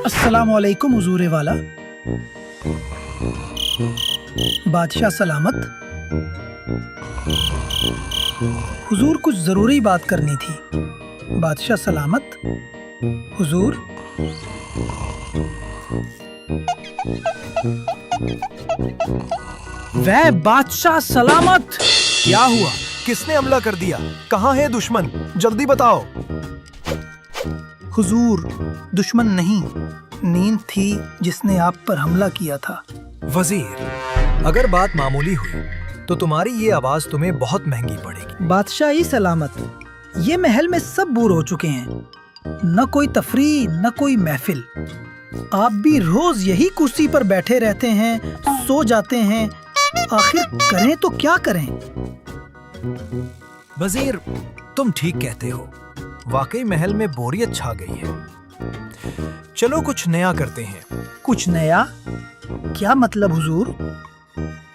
अस्सलाम वालेकुम हुजूर वाला। बादशाह सलामत। हुजूर कुछ जरूरी बात करनी थी। बादशाह सलामत। हुजूर। वह बादशाह सलामत। क्या हुआ? किसने हमला कर दिया? कहाँ है दुश्मन? जल्दी बताओ। हुजूर, दुश्मन नहीं, नींद थी जिसने आप पर हमला किया था। वजीर, अगर बात मामूली हुई तो तुम्हारी ये आवाज तुम्हें बहुत महंगी पड़ेगी। बादशाही सलामत। ये महल में सब बूढ़ हो चुके हैं, न कोई तफरी न कोई महफिल। आप भी रोज यही कुर्सी पर बैठे रहते हैं, सो जाते हैं। आखिर करें तो क्या करें? वजीर, तुम ठीक कहते हो। वाकई महल में बोरियत छा गई है। चलो कुछ नया करते हैं। कुछ नया? क्या मतलब हुजूर?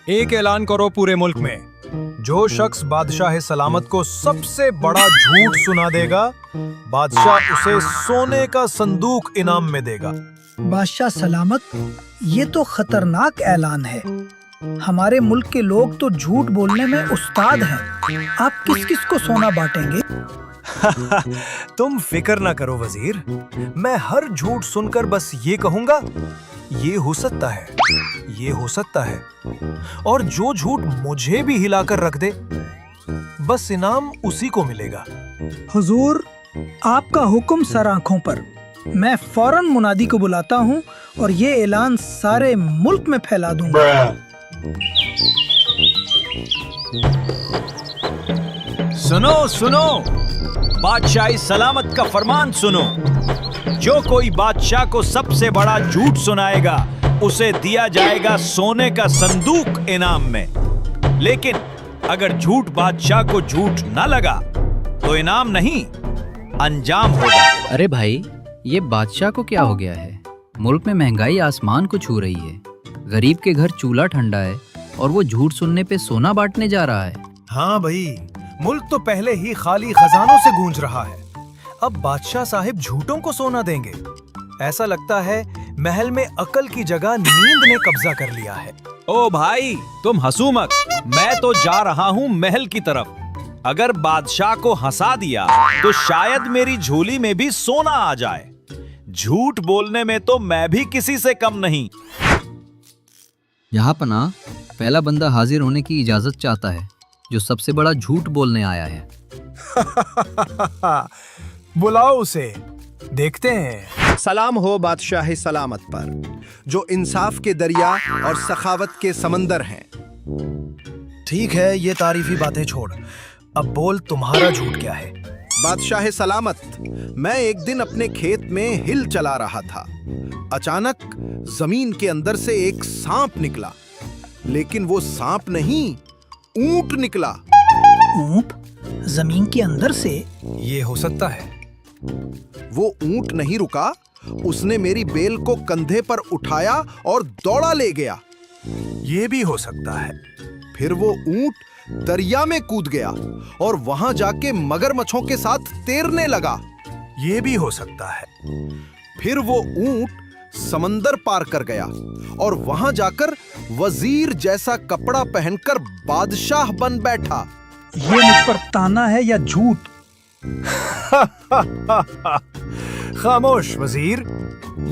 एक ऐलान करो पूरे मुल्क में, जो शख्स बादशाह सलामत को सबसे बड़ा झूठ सुना देगा, बादशाह उसे सोने का संदूक इनाम में देगा। बादशाह सलामत, ये तो खतरनाक ऐलान है। हमारे मुल्क के लोग तो झूठ बोलने में उस्ताद हैं। आप किस किस को सोना बांटेंगे? तुम फिक्र ना करो वजीर, मैं हर झूठ सुनकर बस ये कहूंगा, ये हो सकता है, ये हो सकता है, और जो झूठ मुझे भी हिलाकर रख दे, बस इनाम उसी को मिलेगा। हुजूर, आपका हुक्म सर आंखों पर। मैं फौरन मुनादी को बुलाता हूँ और ये ऐलान सारे मुल्क में फैला दूंगा। सुनो सुनो, बादशाही सलामत का फरमान सुनो। जो कोई बादशाह को सबसे बड़ा झूठ सुनाएगा, उसे दिया जाएगा सोने का संदूक इनाम में। लेकिन अगर झूठ बादशाह को झूठ न लगा तो इनाम नहीं, अंजाम होगा। अरे भाई, ये बादशाह को क्या हो गया है? मुल्क में महंगाई आसमान को छू रही है, गरीब के घर चूल्हा ठंडा है और वो झूठ सुनने पे सोना बांटने जा रहा है। हाँ भाई, मुल्क तो पहले ही खाली खजानों से गूंज रहा है, अब बादशाह साहिब झूठों को सोना देंगे। ऐसा लगता है महल में अकल की जगह नींद ने कब्जा कर लिया है। ओ भाई, तुम हंसू मत, मैं तो जा रहा हूँ महल की तरफ। अगर बादशाह को हंसा दिया तो शायद मेरी झोली में भी सोना आ जाए। झूठ बोलने में तो मैं भी किसी से कम नहीं। यहाँ पना, पहला बंदा हाजिर होने की इजाजत चाहता है, जो सबसे बड़ा झूठ बोलने आया है। बुलाओ उसे, देखते हैं। सलाम हो बादशाह सलामत पर, जो इंसाफ के दरिया और सखावत के समंदर हैं। ठीक है, ये तारीफी बातें छोड़, अब बोल तुम्हारा झूठ क्या है? बादशाह सलामत, मैं एक दिन अपने खेत में हिल चला रहा था। अचानक जमीन के अंदर से एक सांप निकला, लेकिन वो सांप नहीं, ऊंट निकला। ऊंट जमीन के अंदर से? ये हो सकता है। वो ऊंट नहीं रुका, उसने मेरी बेल को कंधे पर उठाया और दौड़ा ले गया। ये भी हो सकता है। फिर वो ऊंट दरिया में कूद गया और वहां जाके मगरमच्छों के साथ तैरने लगा। ये भी हो सकता है। फिर वो ऊंट समंदर पार कर गया और वहां जाकर वजीर जैसा कपड़ा पहनकर बादशाह बन बैठा। ये मुझ पर ताना है या झूठ? खामोश वजीर,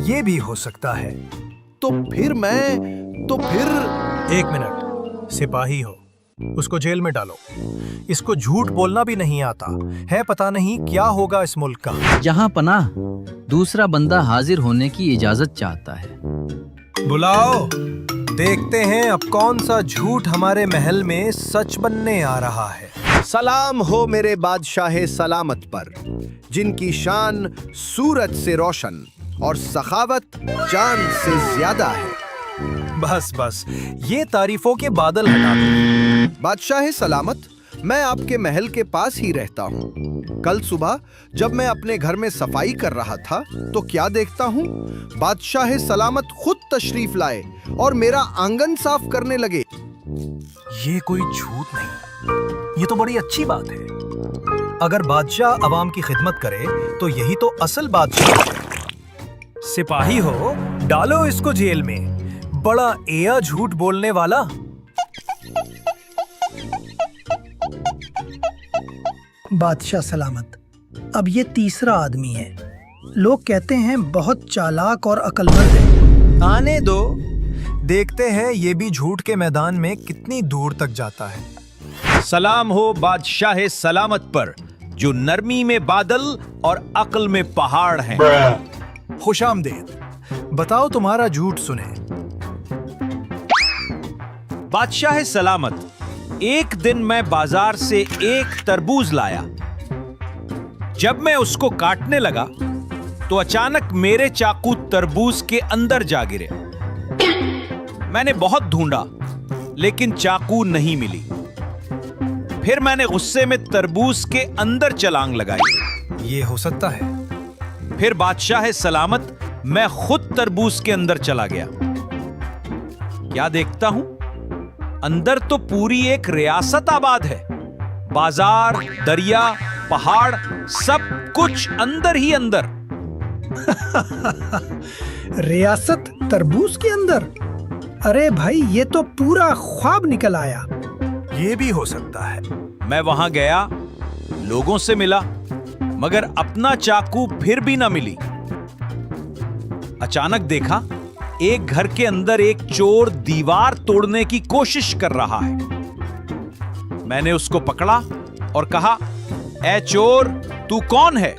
ये भी हो सकता है। तो फिर एक मिनट, सिपाही हो, उसको जेल में डालो। इसको झूठ बोलना भी नहीं आता है, पता नहीं क्या होगा इस मुल्क का। यहाँ पनाह, दूसरा बंदा हाजिर होने की इजाजत चाहता है। बुलाओ, देखते हैं अब कौन सा झूठ हमारे महल में सच बनने आ रहा है। सलाम हो मेरे बादशाह सलामत पर, जिनकी शान सूरज से रोशन और सखावत चांद से ज्यादा है। बस बस, ये तारीफों के बादल हटा दो। बादशाह सलामत, मैं आपके महल के पास ही रहता हूँ। कल सुबह जब मैं अपने घर में सफाई कर रहा था तो क्या देखता हूँ, बादशाह सलामत खुद तशरीफ लाए और मेरा आंगन साफ करने लगे। ये कोई झूठ नहीं, ये तो बड़ी अच्छी बात है। अगर बादशाह अवाम की खिदमत करे तो यही तो असल बादशाह है। सिपाही हो, डालो इसको जेल में। बड़ा एया झूठ बोलने वाला। बादशाह सलामत, अब ये तीसरा आदमी है। लोग कहते हैं बहुत चालाक और अक्लमंद है। आने दो, देखते हैं ये भी झूठ के मैदान में कितनी दूर तक जाता है। सलाम हो बादशाह सलामत पर, जो नरमी में बादल और अक्ल में पहाड़ हैं। खुशामदीद, बताओ तुम्हारा झूठ सुने। बादशाह सलामत, एक दिन मैं बाजार से एक तरबूज लाया। जब मैं उसको काटने लगा तो अचानक मेरे चाकू तरबूज के अंदर जा गिरे। मैंने बहुत ढूंढा लेकिन चाकू नहीं मिली। फिर मैंने गुस्से में तरबूज के अंदर छलांग लगाई। ये हो सकता है। फिर बादशाह सलामत, मैं खुद तरबूज के अंदर चला गया। क्या देखता हूं, अंदर तो पूरी एक रियासत आबाद है। बाजार, दरिया, पहाड़, सब कुछ अंदर ही अंदर। रियासत तरबूज के अंदर? अरे भाई, ये तो पूरा ख्वाब निकल आया। ये भी हो सकता है। मैं वहां गया, लोगों से मिला, मगर अपना चाकू फिर भी ना मिली। अचानक देखा, एक घर के अंदर एक चोर दीवार तोड़ने की कोशिश कर रहा है। मैंने उसको पकड़ा और कहा, ए चोर, तू कौन है?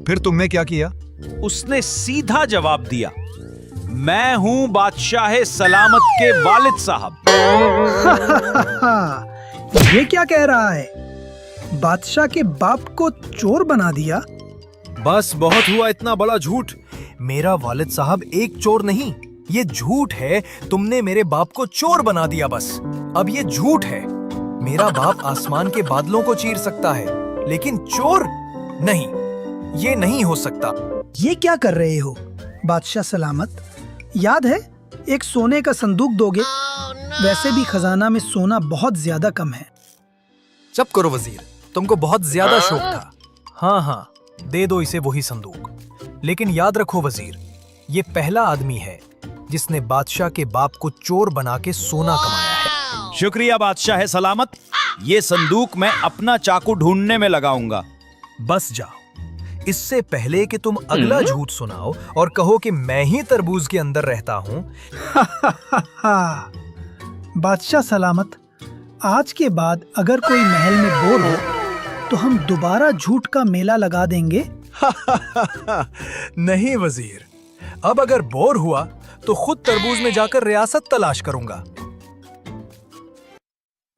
फिर तुमने क्या किया? उसने सीधा जवाब दिया, मैं हूं बादशाह सलामत के वालिद साहब। ये क्या कह रहा है? बादशाह के बाप को चोर बना दिया? बस बहुत हुआ इतना बड़ा झूठ। मेरा वालिद साहब एक चोर नहीं, ये झूठ है। तुमने मेरे बाप को चोर बना दिया बस। अब ये झूठ है। मेरा बाप आसमान के बादलों को चीर सकता है, लेकिन चोर नहीं, ये नहीं हो सकता। ये क्या कर रहे हो बादशाह सलामत? याद है, एक सोने का संदूक दोगे? वैसे भी खजाना में सोना बहुत ज्यादा कम है। चुप करो वजीर, तुमको बहुत ज्यादा शौक था। हाँ हाँ, दे दो इसे वही संदूक। लेकिन याद रखो वजीर, ये पहला आदमी है जिसने बादशाह के बाप को चोर बना के सोना कमाया है। शुक्रिया बादशाह सलामत, ये संदूक मैं अपना चाकू ढूंढने में लगाऊंगा। बस जाओ, इससे पहले कि तुम अगला झूठ सुनाओ और कहो कि मैं ही तरबूज के अंदर रहता हूँ। बादशाह सलामत, आज के बाद अगर कोई महल में बोर हो तो हम दोबारा झूठ का मेला लगा देंगे। नहीं वजीर, अब अगर बोर हुआ तो खुद तरबूज में जाकर रियासत तलाश करूंगा।